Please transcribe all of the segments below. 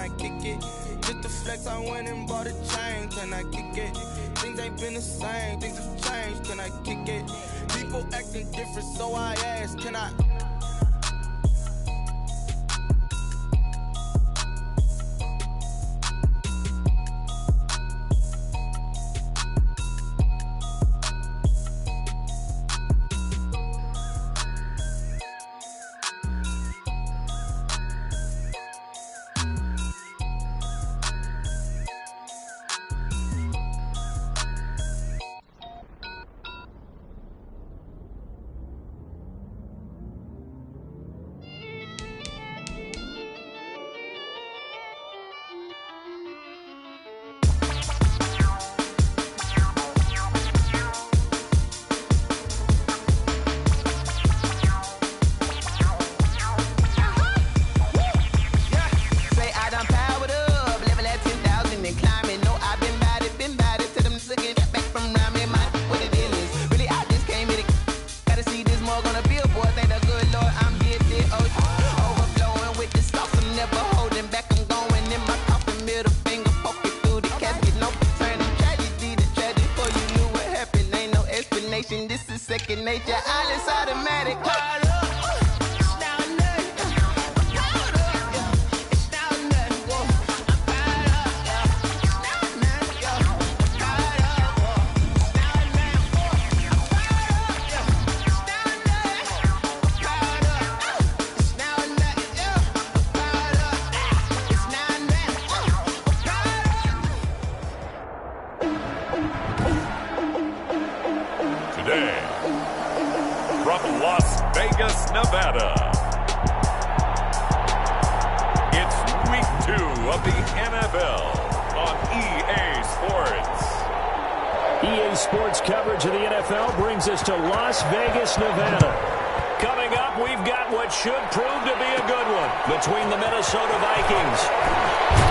I kick it? Just the flex, I went and bought a chain, can I kick it? Things ain't been the same, things have changed, can I kick it? People acting different, so I ask, can I? This is second nature, all is automatic. Today, from Las Vegas, Nevada, it's week 2 of the NFL on EA Sports. EA Sports coverage of the NFL brings us to Las Vegas, Nevada. Coming up, we've got what should prove to be a good one between the Minnesota Vikings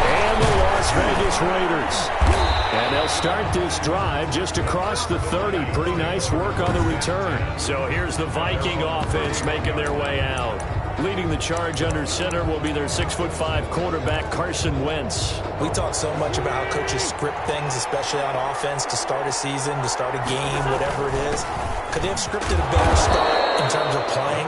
and the Las Vegas Raiders. And they'll start this drive just across the 30. Pretty nice work on the return. So here's the Viking offense making their way out. Leading the charge under center will be their 6'5" quarterback, Carson Wentz. We talk so much about how coaches script things, especially on offense, to start a season, to start a game, whatever it is. Could they have scripted a better start in terms of playing?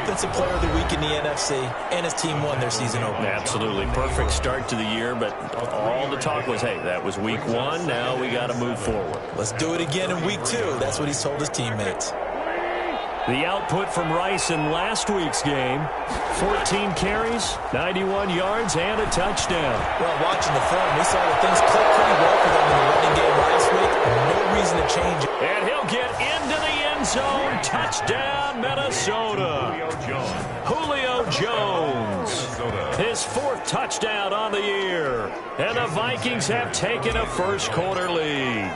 Offensive player of the week in the NFC, and his team won their season opener. Absolutely. Perfect start to the year, but all the talk was, hey, that was week 1. Now we got to move forward. Let's do it again in week 2. That's what he's told his teammates. The output from Rice in last week's game, 14 carries, 91 yards, and a touchdown. Well, watching the film, we saw that things clicked pretty well for them in the running game last week. No reason to change it. And he'll get into the end zone. Touchdown, Minnesota. Julio Jones. His 4th touchdown on the year. And the Vikings have taken a first-quarter lead.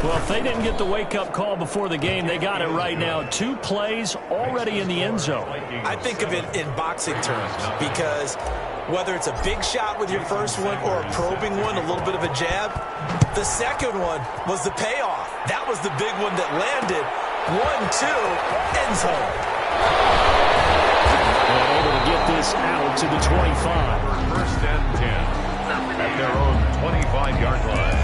Well, if they didn't get the wake-up call before the game, they got it right now. 2 plays already in the end zone. I think of it in boxing terms because whether it's a big shot with your first one or a probing one, a little bit of a jab, the second one was the payoff. That was the big one that landed. 1-2, end zone. They're able to get this out to the 25. First and 10 at their own 25-yard line.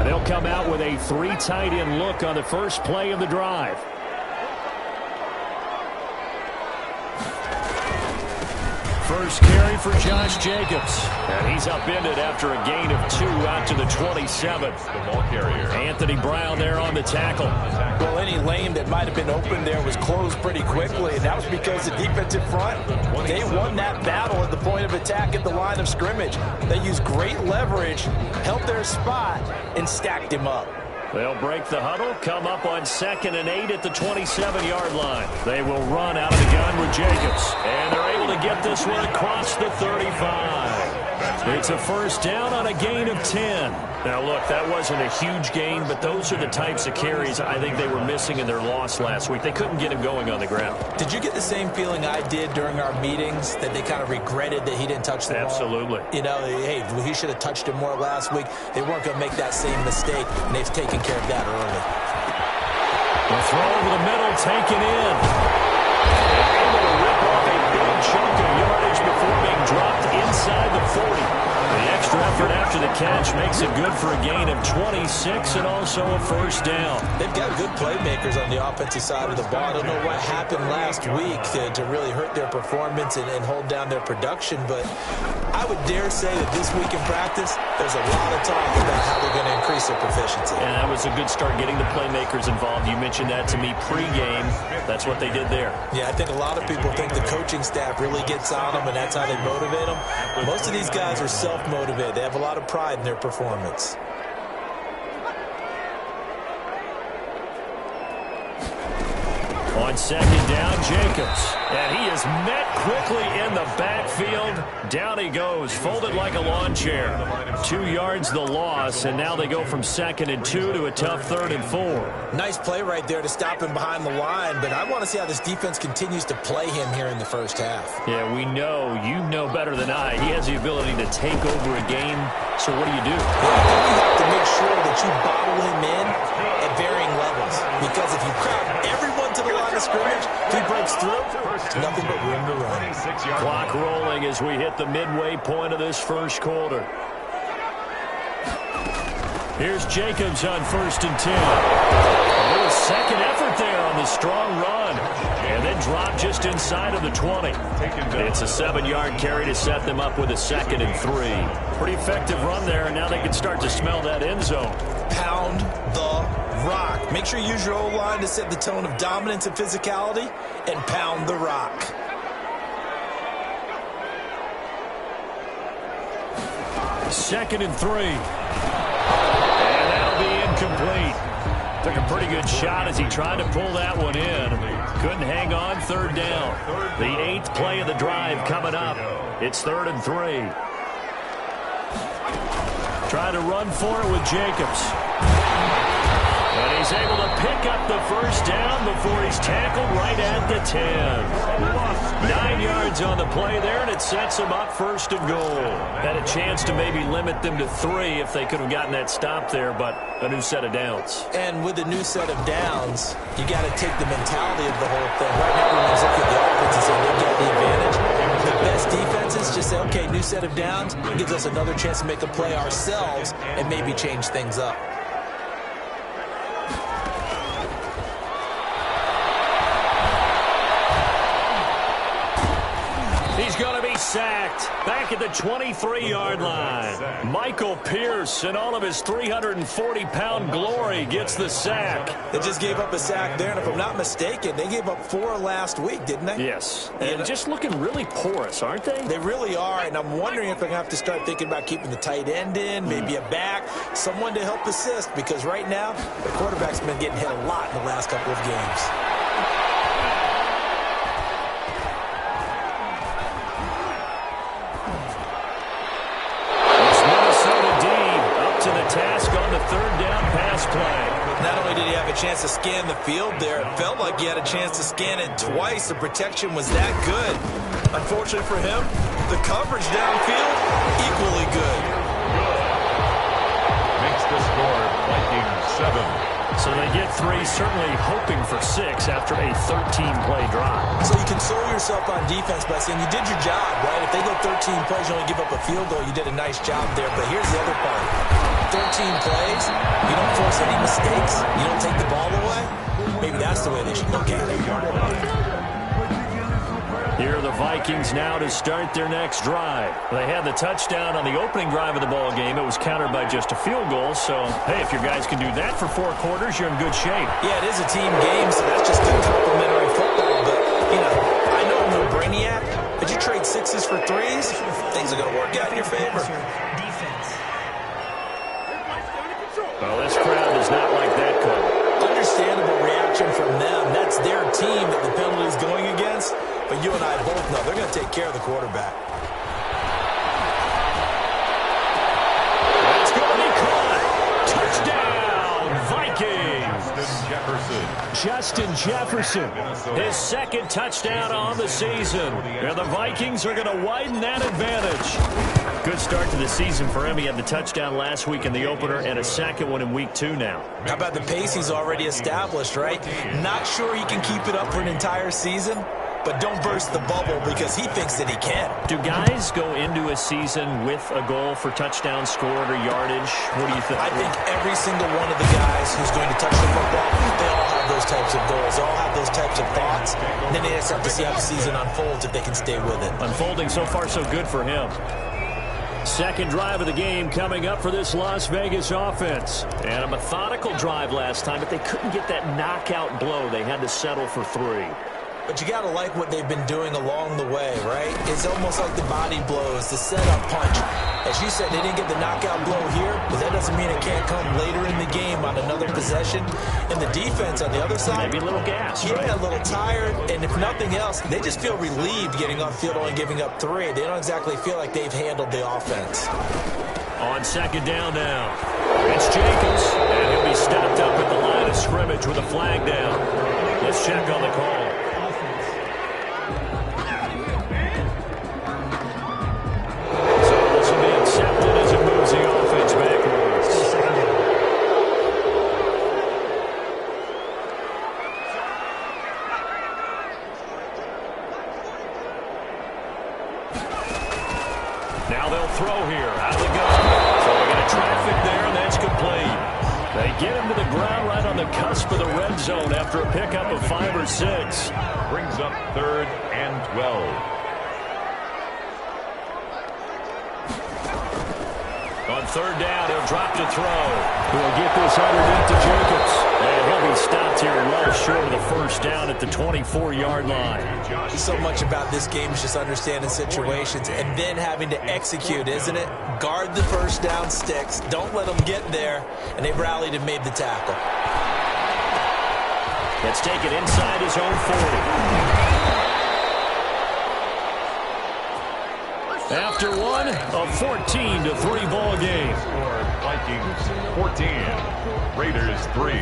They'll come out with a 3 tight end look on the first play of the drive. First carry for Josh Jacobs. And he's upended after a gain of 2 out to the 27th. The ball carrier. Anthony Brown there on the tackle. Well, any lane that might have been open there was closed pretty quickly, and that was because the defensive front, they won that battle at the point of attack at the line of scrimmage. They used great leverage, held their spot, and stacked him up. They'll break the huddle, come up on 2nd and 8 at the 27-yard line. They will run out of the gun with Jacobs. And they're able to get this one across the 35. It's a first down on a gain of 10. Now, look, that wasn't a huge gain, but those are the types of carries I think they were missing in their loss last week. They couldn't get him going on the ground. Did you get the same feeling I did during our meetings, that they kind of regretted that he didn't touch the ball? Absolutely. You know, hey, he should have touched it more last week. They weren't going to make that same mistake, and they've taken care of that early. The throw over the middle, taken in. Able to rip off a big chunk of yardage before being dropped inside the 40. The extra effort after the catch makes it good for a gain of 26 and also a first down. They've got good playmakers on the offensive side of the ball. I don't know what happened last week to really hurt their performance and hold down their production, but I would dare say that this week in practice, there's a lot of talk about how they're going to increase their proficiency. And that was a good start, getting the playmakers involved. You mentioned that to me pregame. That's what they did there. Yeah, I think a lot of people think the coaching staff really gets on them, and that's how they motivate them. Most of these guys are self-motivated. They have a lot of pride in their performance. On second down, Jacobs. And he is met quickly in the backfield. Down he goes, folded like a lawn chair. 2 yards the loss, and now they go from 2nd and 2 to a tough 3rd and 4. Nice play right there to stop him behind the line, but I want to see how this defense continues to play him here in the first half. Yeah, we know, you know better than I, he has the ability to take over a game. So what do you do? Well, I think you have to make sure that you bottle him in at varying levels, because if you crowd everyone to the line of scrimmage, if he breaks through, nothing but room to run. Clock rolling as we hit the midway point of this first quarter. Here's Jacobs on 1st and 10. A little second effort there on the strong run. And then drop just inside of the 20. It's a 7-yard carry to set them up with a 2nd and 3. Pretty effective run there, and now they can start to smell that end zone. Pound the rock. Make sure you use your O-line to set the tone of dominance and physicality, and pound the rock. Second and 3. And that'll be incomplete. Took a pretty good shot as he tried to pull that one in. Couldn't hang on, 3rd down. The 8th play of the drive coming up. It's 3rd and 3. Trying to run for it with Jacobs. And he's able to pick up the first down before he's tackled right at the 10. 9 yards on the play there, and it sets him up 1st and goal. Had a chance to maybe limit them to 3 if they could have gotten that stop there, but a new set of downs. And with a new set of downs, you got to take the mentality of the whole thing. Right now, everyone's looking at the offense and saying they've got the advantage. The best defenses just say, okay, new set of downs. It gives us another chance to make a play ourselves and maybe change things up. He's going to be sacked back at the 23-yard line. Michael Pierce, in all of his 340-pound glory, gets the sack. They just gave up a sack there, and if I'm not mistaken, they gave up 4 last week, didn't they? Yes, and just looking really porous, aren't they? They really are, and I'm wondering if they're going to have to start thinking about keeping the tight end in, maybe a back, someone to help assist, because right now, the quarterback's been getting hit a lot in the last couple of games. Task on the 3rd down pass play. Not only did he have a chance to scan the field there, it felt like he had a chance to scan it twice. The protection was that good. Unfortunately for him, the coverage downfield, equally good. Makes the score Vikings 7. So they get 3, certainly hoping for 6 after a 13-play drive. So you console yourself on defense by saying you did your job, right? If they go 13 plays, you only give up a field goal, you did a nice job there. But here's the other part. 13 plays, you don't force any mistakes, you don't take the ball away. Maybe that's the way they should look at it. Here are the Vikings now to start their next drive. They had the touchdown on the opening drive of the ball game. It was countered by just a field goal. So, hey, if your guys can do that for 4 quarters, you're in good shape. Yeah, it is a team game, so that's just a complimentary football. But, you know, I know I'm no brainiac, but you trade 6s for 3s, things are going to work out in your favor. Well, this crowd does not like that call. Understandable reaction from them. That's their team that the penalty is going against. But you and I both know they're going to take care of the quarterback. Justin Jefferson. His second touchdown on the season. And the Vikings are going to widen that advantage. Good start to the season for him. He had the touchdown last week in the opener and a second one in week 2 now. How about the pace he's already established, right? Not sure he can keep it up for an entire season, but don't burst the bubble because he thinks that he can. Do guys go into a season with a goal for touchdown scored or yardage? What do you think? I think every single one of the guys who's going to touch the football, they all have those types of goals. They all have those types of thoughts. And then they just have to see how the season unfolds if they can stay with it. Unfolding so far so good for him. Second drive of the game coming up for this Las Vegas offense. And a methodical drive last time, but they couldn't get that knockout blow. They had to settle for 3. But you got to like what they've been doing along the way, right? It's almost like the body blows, the setup punch. As you said, they didn't get the knockout blow here, but that doesn't mean it can't come later in the game on another possession. And the defense on the other side, maybe a little gas, yeah, right? A little tired. And if nothing else, they just feel relieved getting off field only giving up 3. They don't exactly feel like they've handled the offense. On second down now, it's Jacobs, and he'll be stopped up at the line of scrimmage with a flag down. Let's check on the call. Now they'll throw here out of the gun. So they get a traffic there, and that's complete. They get him to the ground right on the cusp of the red zone after a pickup of 5 or 6. Brings up 3rd and 12. On third down, he'll drop to throw. He'll get this underneath to Jacobs. And he'll be stopped here well short of the first down at the 24-yard line. So much about this game is just understanding situations and then having to execute, isn't it? Guard the first down sticks. Don't let them get there. And they've rallied and made the tackle. Let's take it inside his own 40. After one, a 14-3 ball game. Vikings 14, Raiders 3.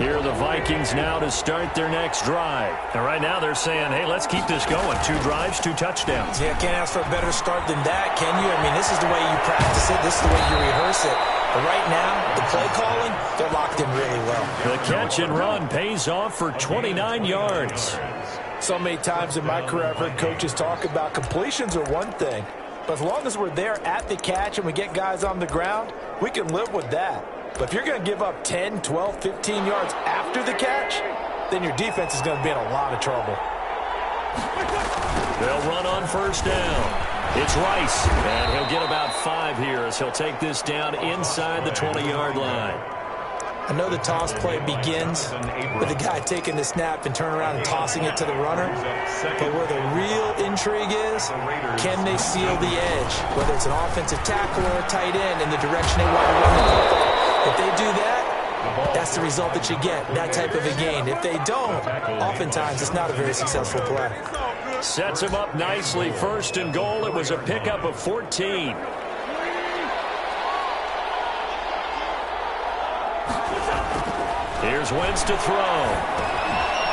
Here are the Vikings now to start their next drive. And right now they're saying, hey, let's keep this going. 2 drives, 2 touchdowns. Yeah, can't ask for a better start than that, can you? I mean, this is the way you practice it. This is the way you rehearse it. But right now, the play calling, they're locked in really well. The catch and run pays off for 29 yards. So many times in my career I've heard coaches talk about completions are one thing. But as long as we're there at the catch and we get guys on the ground, we can live with that. But if you're going to give up 10, 12, 15 yards after the catch, then your defense is going to be in a lot of trouble. They'll run on first down. It's Rice, and he'll get about 5 here as he'll take this down inside the 20-yard line. I know the toss play begins with the guy taking the snap and turning around and tossing it to the runner. But where the real intrigue is, can they seal the edge, whether it's an offensive tackle or a tight end in the direction they want to run the football. If they do that, that's the result that you get, that type of a gain. If they don't, oftentimes it's not a very successful play. Sets him up nicely. First and goal. It was a pickup of 14. Here's Wentz to throw.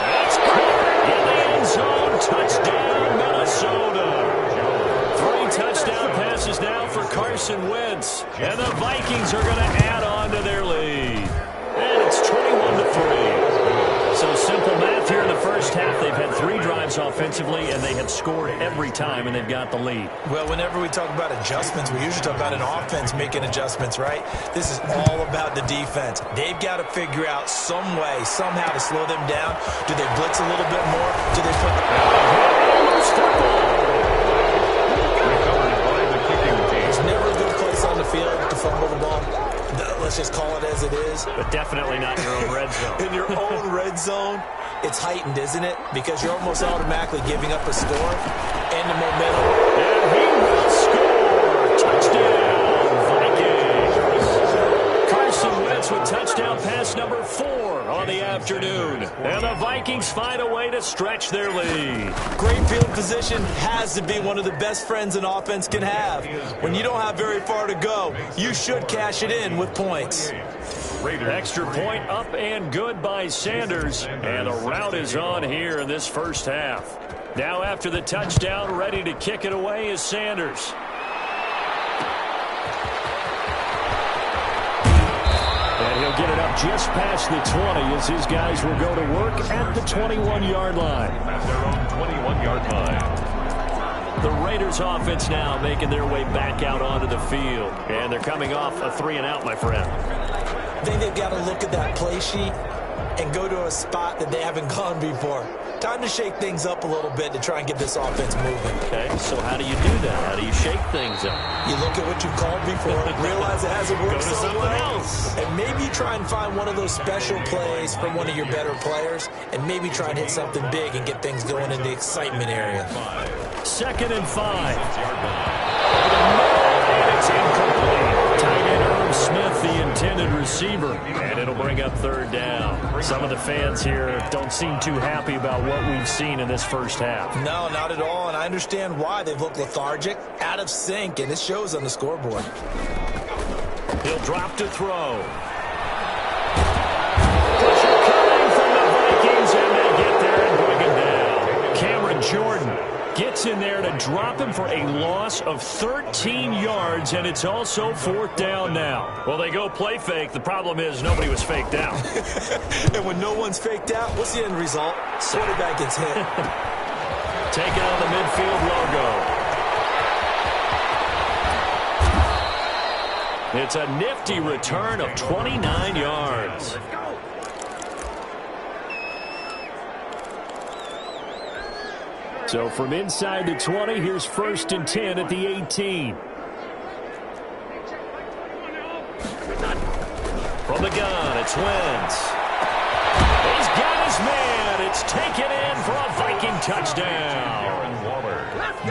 That's caught in the end zone. Touchdown, Minnesota. 3 touchdown passes now for Carson Wentz. And the Vikings are going to add on to their lead. And it's 21-3. So simple math here in the first half. They've had 3 drives offensively, and they have scored every time, and they've got the lead. Well, whenever we talk about adjustments, we usually talk about an offense making adjustments, right? This is all about the defense. They've got to figure out some way, somehow to slow them down. Do they blitz a little bit more? Do they put There's never a good place on the field to fumble the ball. Let's just call it as it is. But definitely not in your own red zone. In your own red zone, it's heightened, isn't it? Because you're almost automatically giving up a score and the momentum. And he will score. Touchdown, Vikings. Carson Wentz with touchdown pass It's number 4 on the afternoon. And the Vikings find a way to stretch their lead. Great field position has to be one of the best friends an offense can have. When you don't have very far to go, you should cash it in with points. Extra point up and good by Sanders. And the rout is on here in this first half. Now after the touchdown, ready to kick it away is Sanders. And he'll get it up just past the 20 as his guys will go to work at the 21-yard line. At their own 21-yard line. The Raiders offense now making their way back out onto the field. And they're coming off a 3-and-out, my friend. I think they've got to look at that play sheet and go to a spot that they haven't gone before. Time to shake things up a little bit to try and get this offense moving. Okay, so how do you do that? How do you shake things up? You look at what you called before, realize it hasn't worked Go to so something well, else. and maybe try and find one of those special plays from one of your better players, and maybe try and hit something big and get things going in the excitement area. 2nd and 5. And it's incomplete. Tight end Irv Smith, the intended receiver. And it'll bring up 3rd down. Some of the fans here don't seem too happy about what we've seen in this first half. No, not at all, and I understand why. They've looked lethargic, out of sync, and it shows on the scoreboard. He'll drop to throw. Pressure coming from the Vikings, and they get there and bring him down. Cameron Jordan gets in there to drop him for a loss of 13 yards, and it's also 4th down now. Well, they go play fake. The problem is nobody was faked out. And when no one's faked out, what's the end result? Quarterback gets hit. Taking on the midfield logo. It's a nifty return of 29 yards. So from inside the 20, here's 1st and 10 at the 18. From the gun, it's Wentz. He's got his man. It's taken in for a Viking touchdown.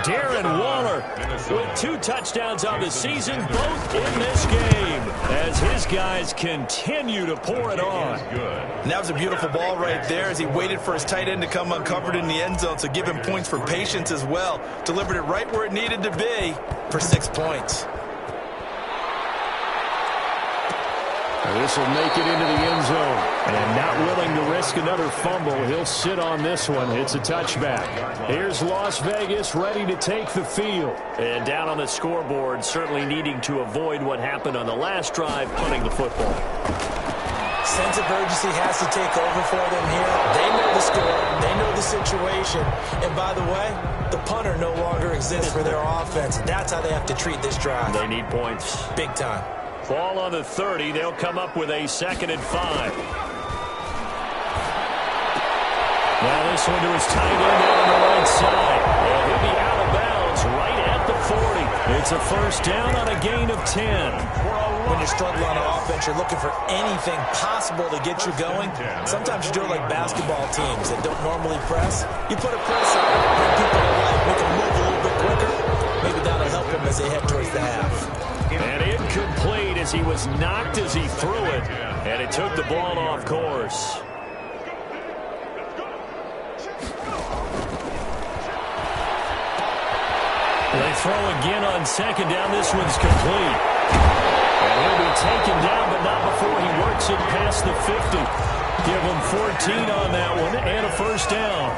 Darren Waller with 2 touchdowns on the season, both in this game, as his guys continue to pour it on. And that was a beautiful ball right there as he waited for his tight end to come uncovered in the end zone, so give him points for patience as well. Delivered it right where it needed to be for 6 points. This will make it into the end zone. And not willing to risk another fumble, he'll sit on this one. It's a touchback. Here's Las Vegas ready to take the field. And down on the scoreboard, certainly needing to avoid what happened on the last drive, punting the football. Sense of urgency has to take over for them here. They know the score. They know the situation. And by the way, the punter no longer exists for their offense. That's how they have to treat this drive. They need points. Big time. Ball on the 30. They'll come up with a 2nd and 5. Now this one to his tight end out on the right side. And he'll be out of bounds right at the 40. It's a 1st down on a gain of 10. When you're struggling on offense, you're looking for anything possible to get you going. Sometimes you do it like basketball teams that don't normally press. You put a press on, bring people to life, make them move a little bit quicker. Maybe that'll help them as they head towards the half. And incomplete as he was knocked as he threw it. And it took the ball off course. They throw again on 2nd down. This one's complete. And he'll be taken down, but not before he works it past the 50. Give him 14 on that one and a 1st down.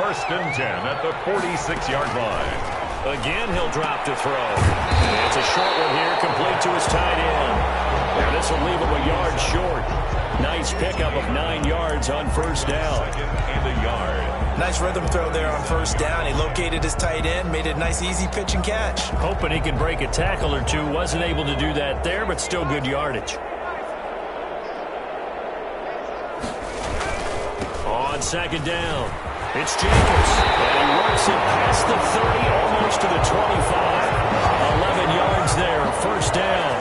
1st and 10 at the 46-yard line. Again, he'll drop to throw. And it's a short one here, complete to his tight end. Now this will leave him a yard short. Nice pickup of 9 yards on 1st down. 2nd and a yard. Nice rhythm throw there on 1st down. He located his tight end, made it a nice, easy pitch and catch. Hoping he can break a tackle or two. Wasn't able to do that there, but still good yardage. On 2nd down, it's Jacobs. And he works it past the 30, almost to the 25. 11 yards there, 1st down.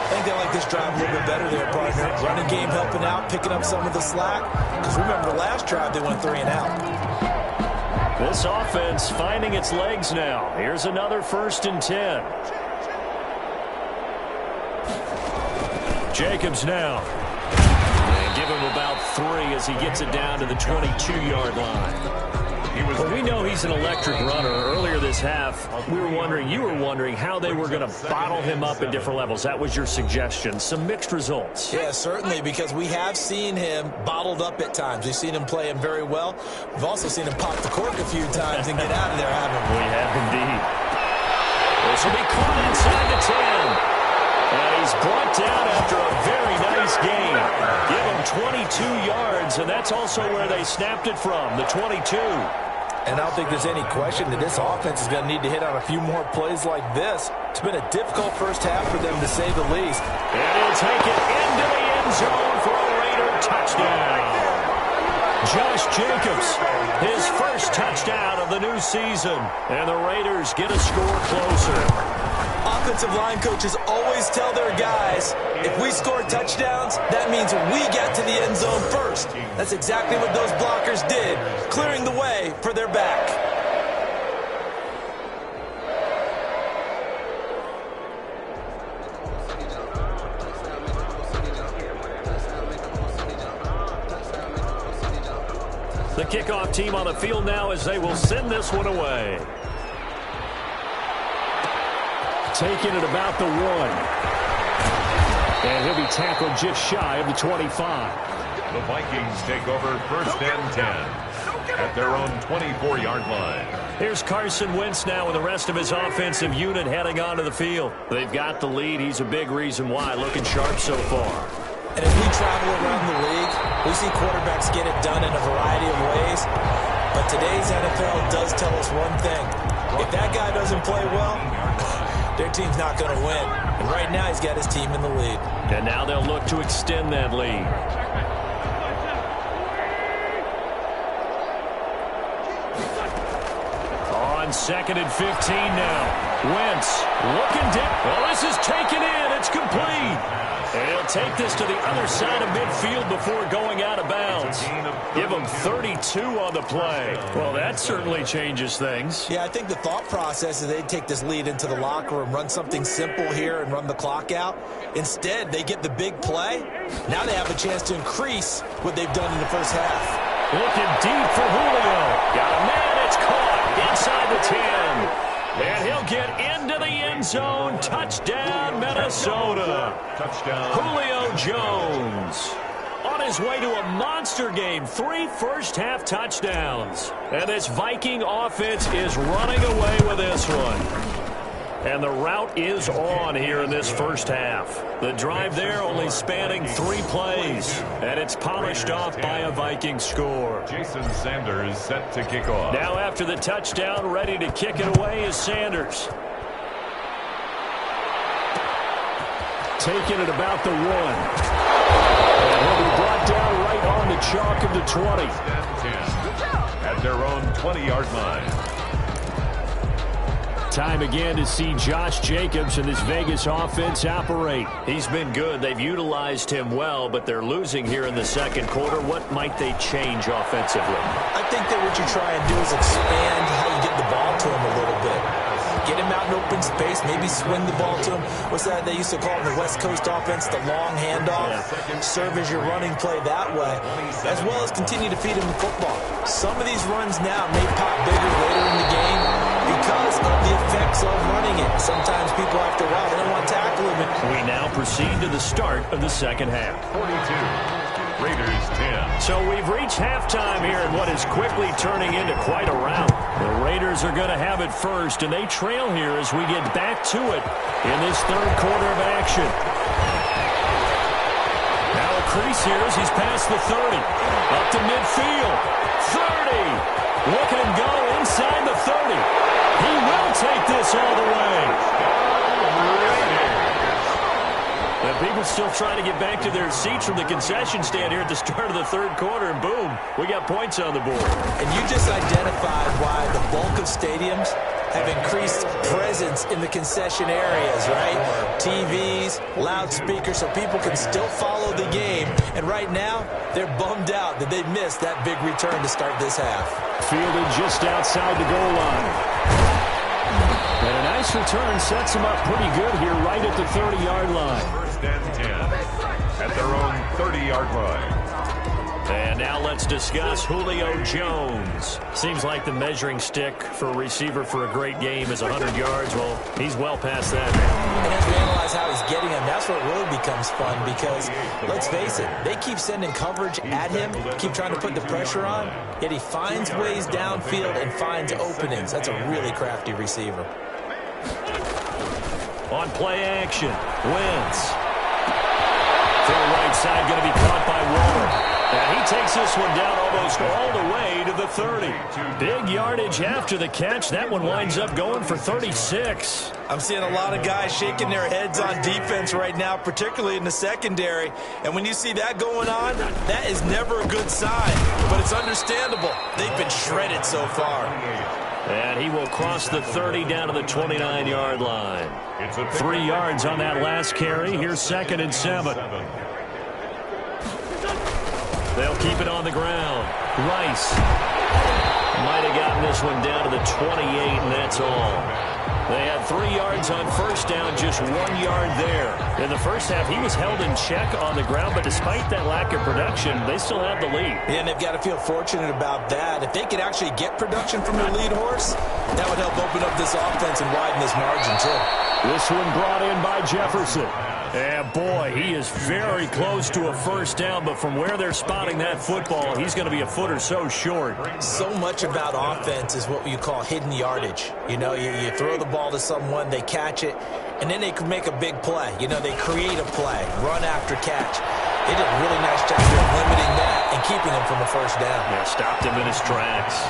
I think they like this drive a little bit better there, partner. Running game helping out, picking up some of the slack. Because remember, the last drive they went 3 and out. This offense finding its legs now. Here's another 1st and 10. Jacobs now. And give him about 3 as he gets it down to the 22-yard line. Well, we know he's an electric runner. Earlier this half, you were wondering how they were going to bottle him up at different levels. That was your suggestion. Some mixed results. Yeah, certainly, because we have seen him bottled up at times. We've seen him play him very well. We've also seen him pop the cork a few times and get out of there, haven't we? We have indeed. This will be caught inside the 10. And he's brought down after a very nice game. Give him 22 yards, and that's also where they snapped it from, the 22. And I don't think there's any question that this offense is going to need to hit on a few more plays like this. It's been a difficult first half for them, to say the least. And he'll take it into the end zone for a Raider touchdown. Josh Jacobs, his first touchdown of the new season. And the Raiders get a score closer. Offensive line coaches always tell their guys, if we score touchdowns, that means we get to the end zone first. That's exactly what those blockers did, clearing the way for their back. The kickoff team on the field now as they will send this one away. Taking it about the 1. And he'll be tackled just shy of the 25. The Vikings take over first and 10 at their own 24-yard line. Here's Carson Wentz now with the rest of his offensive unit heading onto the field. They've got the lead. He's a big reason why. Looking sharp so far. And as we travel around the league, we see quarterbacks get it done in a variety of ways. But today's NFL does tell us one thing. If that guy doesn't play well, their team's not going to win. And right now, he's got his team in the lead. And now they'll look to extend that lead. On 2nd and 15 now. Wentz looking down. Well, this is taken in. It's complete. And he'll take this to the other side of midfield before going out of bounds. Give him 32 on the play. Well, that certainly changes things. Yeah, I think the thought process is they'd take this lead into the locker room, run something simple here and run the clock out. Instead, they get the big play. Now they have a chance to increase what they've done in the first half. Looking deep for Julio. Got a man. It's caught inside the 10. And he'll get into the end zone. Touchdown, Minnesota. Touchdown. Julio Jones on his way to a monster game. 3 first-half touchdowns. And this Viking offense is running away with this one. And the route is on here in this first half. The drive there only spanning 3 plays. And it's polished off by a Viking score. Jason Sanders set to kick off. Now after the touchdown, ready to kick it away is Sanders. Taking it about the 1. And he'll be brought down right on the chalk of the 20. At their own 20-yard line. Time again to see Josh Jacobs and this Vegas offense operate. He's been good. They've utilized him well, but they're losing here in the second quarter. What might they change offensively? I think that what you try and do is expand how you get the ball to him a little bit. Get him out in open space, maybe swing the ball to him. What's that they used to call in the West Coast offense, the long handoff? Yeah. Serve as your running play that way, as well as continue to feed him the football. Some of these runs now may pop bigger later in the game because of the effects of running it. Sometimes people, after a while, they don't want to tackle him. We now proceed to the start of the second half. 42. Raiders 10. So we've reached halftime here in what is quickly turning into quite a rout. The Raiders are going to have it first, and they trail here as we get back to it in this third quarter of action. Now a crease here as he's past the 30. Up to midfield. 30. Look at him go inside the 30. He will take this all the way. And people still trying to get back to their seats from the concession stand here at the start of the third quarter, and boom, we got points on the board. And you just identified why the bulk of stadiums have increased presence in the concession areas, right? TVs, loudspeakers, so people can still follow the game. And right now, they're bummed out that they missed that big return to start this half. Fielded just outside the goal line. And a nice return sets them up pretty good here right at the 30-yard line. First and 10 at their own 30-yard line. And now let's discuss Julio Jones. Seems like the measuring stick for a receiver for a great game is 100 yards. Well, he's well past that. And as we analyze how he's getting them, that's what really becomes fun because, let's face it, they keep sending coverage at him, keep trying to put the pressure on, yet he finds ways downfield and finds openings. That's a really crafty receiver. On play action, Wentz. Full right side going to be caught by Waller. And he takes this one down almost all the way to the 30. Big yardage after the catch. That one winds up going for 36. I'm seeing a lot of guys shaking their heads on defense right now, particularly in the secondary. And when you see that going on, that is never a good sign. But it's understandable. They've been shredded so far. And he will cross the 30 down to the 29-yard line. 3 yards on that last carry. Here's 2nd and 7. They'll keep it on the ground. Rice might have gotten this one down to the 28, and that's all. They had 3 yards on first down, just 1 yard there. In the first half, he was held in check on the ground, but despite that lack of production, they still have the lead. And they've got to feel fortunate about that. If they could actually get production from their lead horse, that would help open up this offense and widen this margin, too. This one brought in by Jefferson. And boy, he is very close to a first down, but from where they're spotting that football, he's going to be a foot or so short. So much about offense is what you call hidden yardage. You know, you throw the ball to someone, they catch it, and then they can make a big play. You know, they create a play, run after catch. They did a really nice job of limiting that and keeping him from a first down. Yeah, stopped him in his tracks.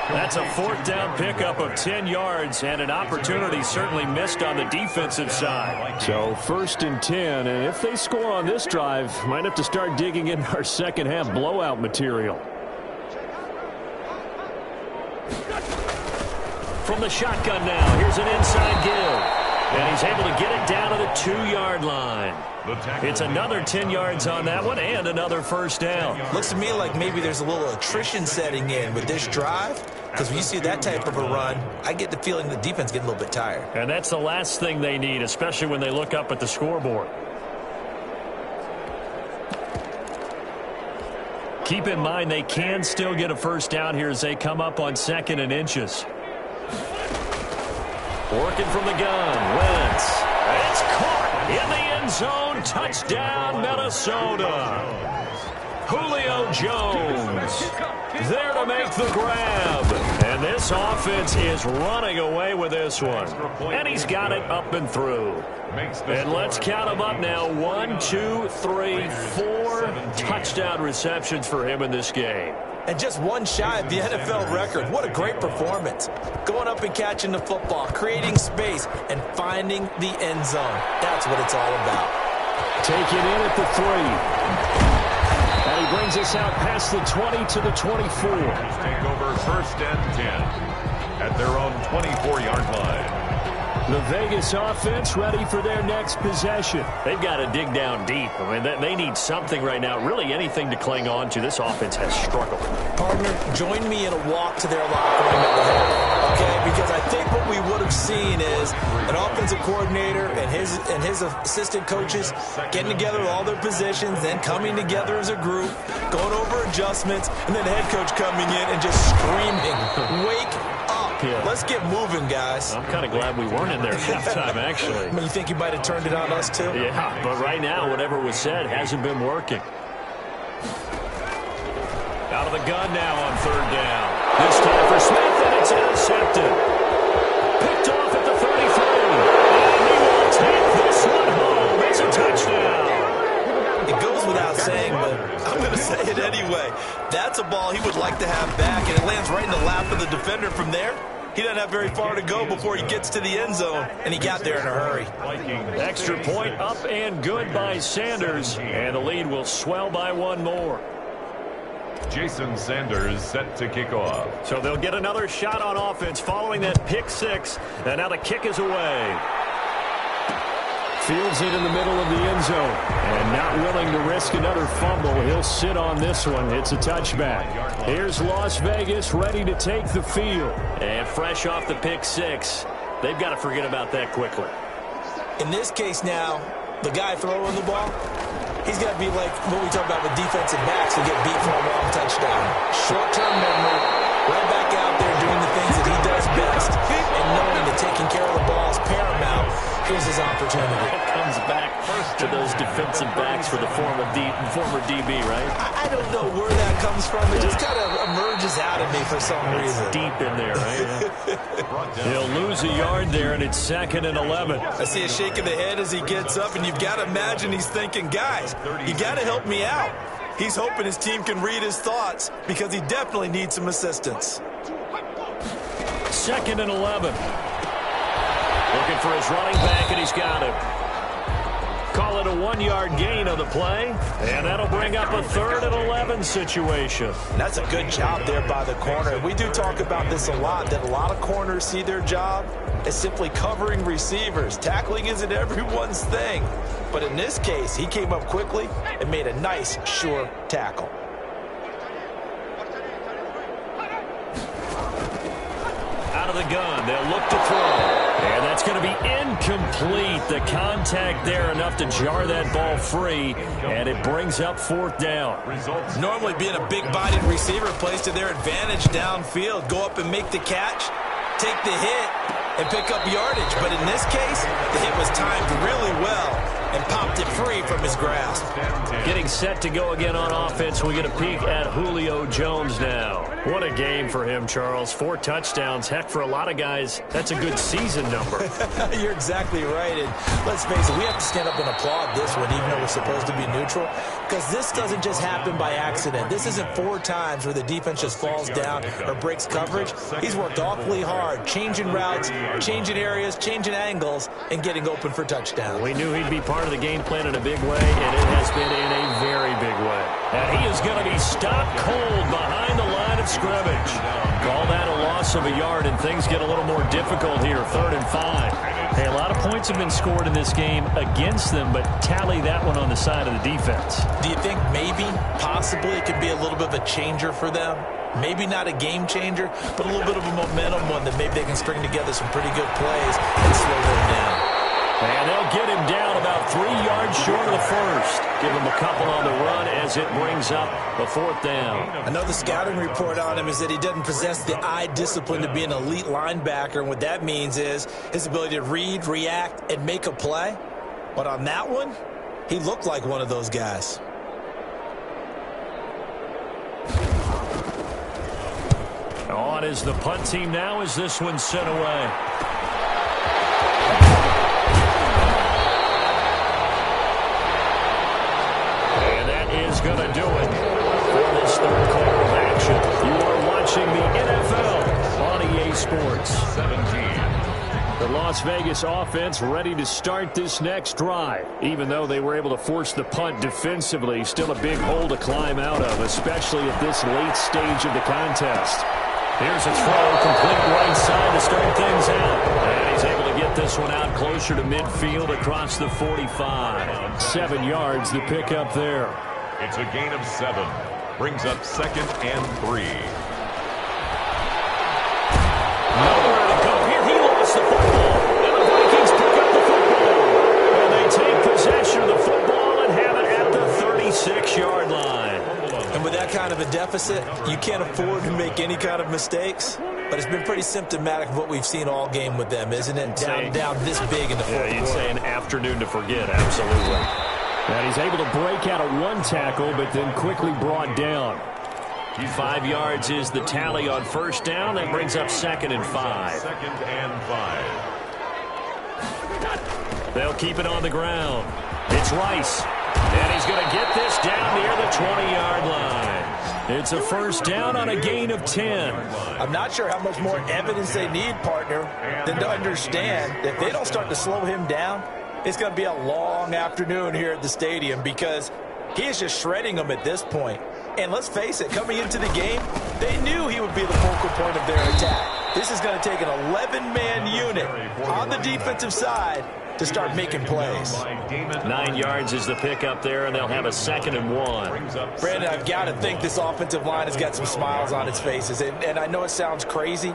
That's a 4th down pickup of 10 yards and an opportunity certainly missed on the defensive side. So 1st and 10, and if they score on this drive, might have to start digging in our second half blowout material. From the shotgun now, here's an inside give. And he's able to get it down to the 2-yard line. It's another 10 yards on that one and another first down. Looks to me like maybe there's a little attrition setting in with this drive, because when you see that type of a run, I get the feeling the defense getting a little bit tired. And that's the last thing they need, especially when they look up at the scoreboard. Keep in mind they can still get a first down here as they come up on 2nd and inches. Working from the gun, Wentz. It's caught in the end zone. Touchdown, Minnesota. Julio Jones there to make the grab. And this offense is running away with this one. And he's got it up and through. And let's count them up now. 1, 2, 3, 4 touchdown receptions for him in this game. And just one shy of the NFL record. What a great performance. Going up and catching the football, creating space, and finding the end zone. That's what it's all about. Taken in at the 3. And he brings us out past the 20 to the 24. Take over 1st and 10 at their own 24-yard line. The Vegas offense ready for their next possession. They've got to dig down deep. I mean, they need something right now, really anything to cling on to. This offense has struggled. Partner, join me in a walk to their locker room at the head, okay? Because I think what we would have seen is an offensive coordinator and his assistant coaches getting together with all their positions, then coming together as a group, going over adjustments, and then the head coach coming in and just screaming, "Wake up. Yeah. Let's get moving, guys." I'm kind of glad we weren't in there at halftime, actually. I mean, you think you might have turned it on us, too? Yeah, but right now, whatever was said hasn't been working. Out of the gun now on 3rd down. This time for Smith, and it's intercepted. Picked off at the 33. And he will take this one home. It's a touchdown. It goes without saying, but I'm going to say it anyway. That's a ball he would like to have back, and it lands right in the lap of the defender from there. He doesn't have very far to go before he gets to the end zone, and he got there in a hurry. Extra point up and good by Sanders, and the lead will swell by 1 more. Jason Sanders set to kick off. So they'll get another shot on offense following that pick 6, and now the kick is away. Fields it in the middle of the end zone, and not willing to risk another fumble. He'll sit on this one. It's a touchback. Here's Las Vegas ready to take the field. And fresh off the pick 6, They've got to forget about that quickly. In this case now, the guy throwing the ball, he's got to be like what we talk about with defensive backs who get beat for a long touchdown. Short-term memory, right back out there doing the things that he does best, and knowing that taking care of the ball is paramount. Here's his opportunity. It comes back to those defensive backs for the former DB, right? I don't know where that comes from. It just kind of emerges out of me for some reason. Deep in there, right? He'll lose a yard there, and it's 2nd and 11. I see a shake of the head as he gets up, and you've got to imagine he's thinking, guys, you got to help me out. He's hoping his team can read his thoughts because he definitely needs some assistance. 2nd and 11. Looking for his running back, and he's got him. Call it a 1-yard gain on the play, and that'll bring up a 3rd and 11 situation. And that's a good job there by the corner. We do talk about this a lot, that a lot of corners see their job as simply covering receivers. Tackling isn't everyone's thing. But in this case, he came up quickly and made a nice, sure tackle. Out of the gun, they'll look to throw. And that's going to be incomplete. The contact there enough to jar that ball free, and it brings up 4th down. Normally being a big-bodied receiver plays to their advantage downfield. Go up and make the catch, take the hit, and pick up yardage. But in this case, the hit was timed really well and popped it free from his grasp. Getting set to go again on offense. We get a peek at Julio Jones now. What a game for him, Charles. 4 touchdowns. Heck, for a lot of guys, that's a good season number. You're exactly right. And let's face it, we have to stand up and applaud this one, even though we're supposed to be neutral, because this doesn't just happen by accident. This isn't 4 times where the defense just falls down or breaks coverage. He's worked awfully hard, changing routes, changing areas, changing angles, and getting open for touchdowns. We knew he'd be part of the game plan in a big way, and it has been in a very big way. And he is going to be stopped cold behind the line of scrimmage. Call that a loss of a yard, and things get a little more difficult here. 3rd and 5. Hey, a lot of points have been scored in this game against them, but tally that one on the side of the defense. Do you think maybe, possibly, it could be a little bit of a changer for them? Maybe not a game changer, but a little bit of a momentum one that maybe they can string together some pretty good plays and slow them down. And they'll get him down about 3 yards short of the first. Give him a couple on the run as it brings up the 4th down. I know the scouting report on him is that he doesn't possess the eye discipline to be an elite linebacker. And what that means is his ability to read, react, and make a play. But on that one, he looked like one of those guys. On is the punt team now as this one's sent away. Going to do it for this 3rd quarter of action. You are watching the NFL on EA Sports. 17. The Las Vegas offense ready to start this next drive. Even though they were able to force the punt defensively, still a big hole to climb out of, especially at this late stage of the contest. Here's a throw, complete right side to start things out. And he's able to get this one out closer to midfield across the 45. 7 yards the pickup there. It's a gain of 7. Brings up 2nd and 3. Nowhere to go here. He lost the football. And the Vikings pick up the football. And they take possession of the football and have it at the 36-yard line. And with that kind of a deficit, you can't afford to make any kind of mistakes. But it's been pretty symptomatic of what we've seen all game with them, isn't it? Down this big in the fourth quarter. You'd say an afternoon to forget, absolutely. And he's able to break out of 1 tackle, but then quickly brought down. 5 yards is the tally on 1st down. That brings up 2nd and 5. 2nd and 5. They'll keep it on the ground. It's Rice. And he's going to get this down near the 20-yard line. It's a 1st down on a gain of 10. I'm not sure how much more evidence they need, partner, than to understand that if they don't start to slow him down, it's going to be a long afternoon here at the stadium because he is just shredding them at this point. And let's face it, coming into the game, they knew he would be the focal point of their attack. This is going to take an 11-man unit on the defensive side to start making plays. 9 yards is the pickup there, and they'll have a 2nd and 1. Brandon, I've got to think this offensive line has got some smiles on its faces. And I know it sounds crazy,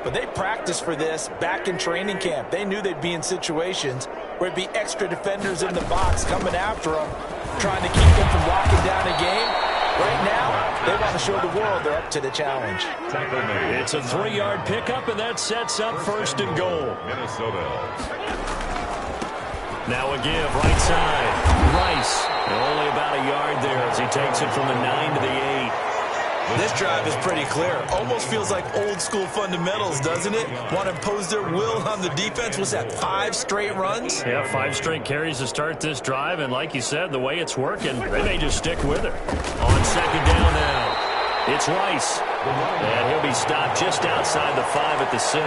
but they practiced for this back in training camp. They knew they'd be in situations where it'd be extra defenders in the box coming after them, trying to keep them from locking down a game. Right now, they want to show the world they're up to the challenge. It's a 3-yard pickup, and that sets up first and goal. Minnesota. Now a give, right side. Rice, only about a yard there as he takes it from the 9 to the 8. This drive is pretty clear. Almost feels like old school fundamentals, doesn't it? Want to impose their will on the defense. Was that 5 straight runs? Yeah, 5 straight carries to start this drive, and like you said, the way it's working, they may just stick with it. On second down now, it's Rice. And he'll be stopped just outside the 5 at the 6.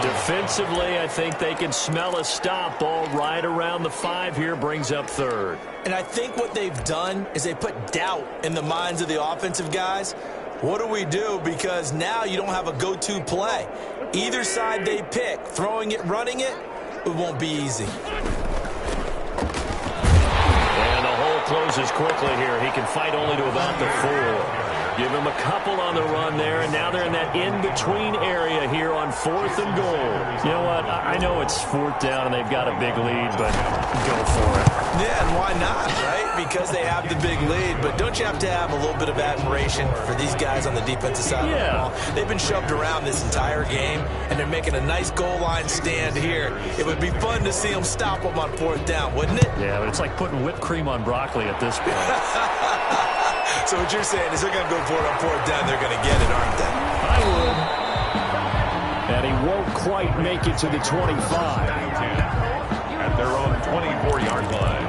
Defensively, I think they can smell a stop ball right around the 5 here, brings up third. And I think what they've done is they put doubt in the minds of the offensive guys. What do we do? Because now you don't have a go-to play. Either side they pick, throwing it, running it, it won't be easy. And the hole closes quickly here. He can fight only to about the 4. Give him a couple on the run there, and now they're in that in-between area here on 4th and goal. You know what? I know it's 4th down and they've got a big lead, but go for it. Yeah, and why not, right? Because they have the big lead, but don't you have to have a little bit of admiration for these guys on the defensive side of the ball? They've been shoved around this entire game, and they're making a nice goal line stand here. It would be fun to see them stop them on 4th down, wouldn't it? Yeah, but it's like putting whipped cream on broccoli at this point. So what you're saying is they're going to go for it on 4th down. They're going to get it, aren't they? I would. And he won't quite make it to the 25. At their own 24-yard line.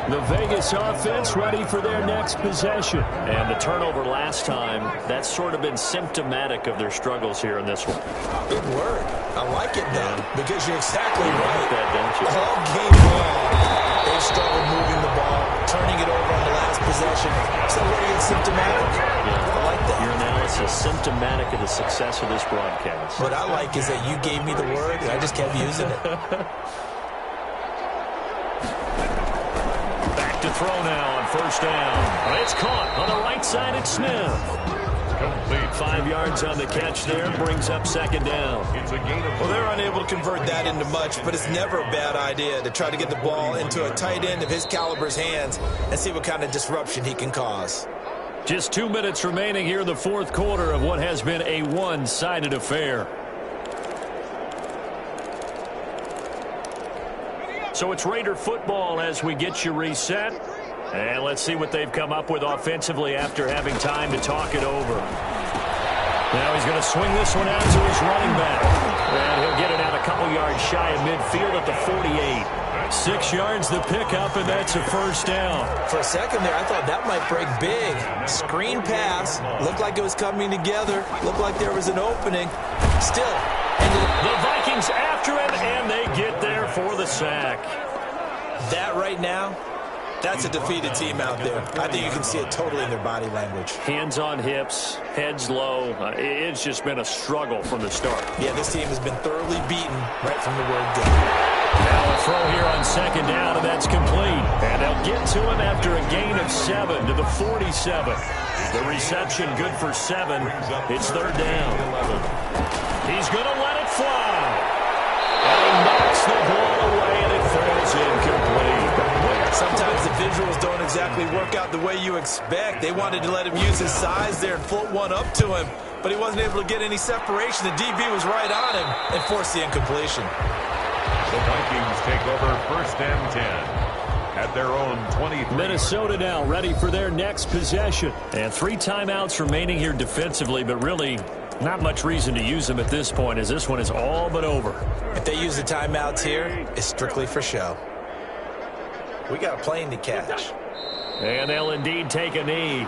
The Vegas offense ready for their next possession. And the turnover last time, that's sort of been symptomatic of their struggles here in this one. Good word. I like it now because you're exactly right. Like that, don't you? All game long, they've struggled moving the ball, turning it over on the last possession. So where it's symptomatic. Yeah. I like that. Your analysis symptomatic of the success of this broadcast. What I like is that you gave me the word and I just kept using it. To throw now on 1st down. It's caught on the right side. It's Smith. Complete. 5 yards on the catch there. Brings up 2nd down. It's a gain of 4. Well, they're unable to convert that into much, but it's never a bad idea to try to get the ball into a tight end of his caliber's hands and see what kind of disruption he can cause. Just 2 minutes remaining here in the 4th quarter of what has been a one-sided affair. So it's Raider football as we get you reset. And let's see what they've come up with offensively after having time to talk it over. Now he's going to swing this one out to his running back. And he'll get it out a couple yards shy of midfield at the 48. 6 yards the pickup, and that's a 1st down. For a second there, I thought that might break big. Screen pass. Looked like it was coming together. Looked like there was an opening. Still. The Vikings after him, and they get there for the sack. That right now, that's a defeated team out there. I think you can see it totally in their body language. Hands on hips, heads low. It's just been a struggle from the start. Yeah, this team has been thoroughly beaten right from the word go. Now a throw here on 2nd down, and that's complete. And they'll get to him after a gain of 7 to the 47. The reception good for 7. It's 3rd down. He's going to let it fly. And he knocks the ball away, and it falls incomplete. Sometimes the visuals don't exactly work out the way you expect. They wanted to let him use his size there and float one up to him, but he wasn't able to get any separation. The DB was right on him and forced the incompletion. The Vikings take over 1st and 10 at their own 23. Minnesota now ready for their next possession. And 3 timeouts remaining here defensively, but really not much reason to use them at this point as this one is all but over. If they use the timeouts here, it's strictly for show. We got a plane to catch. And they'll indeed take a knee.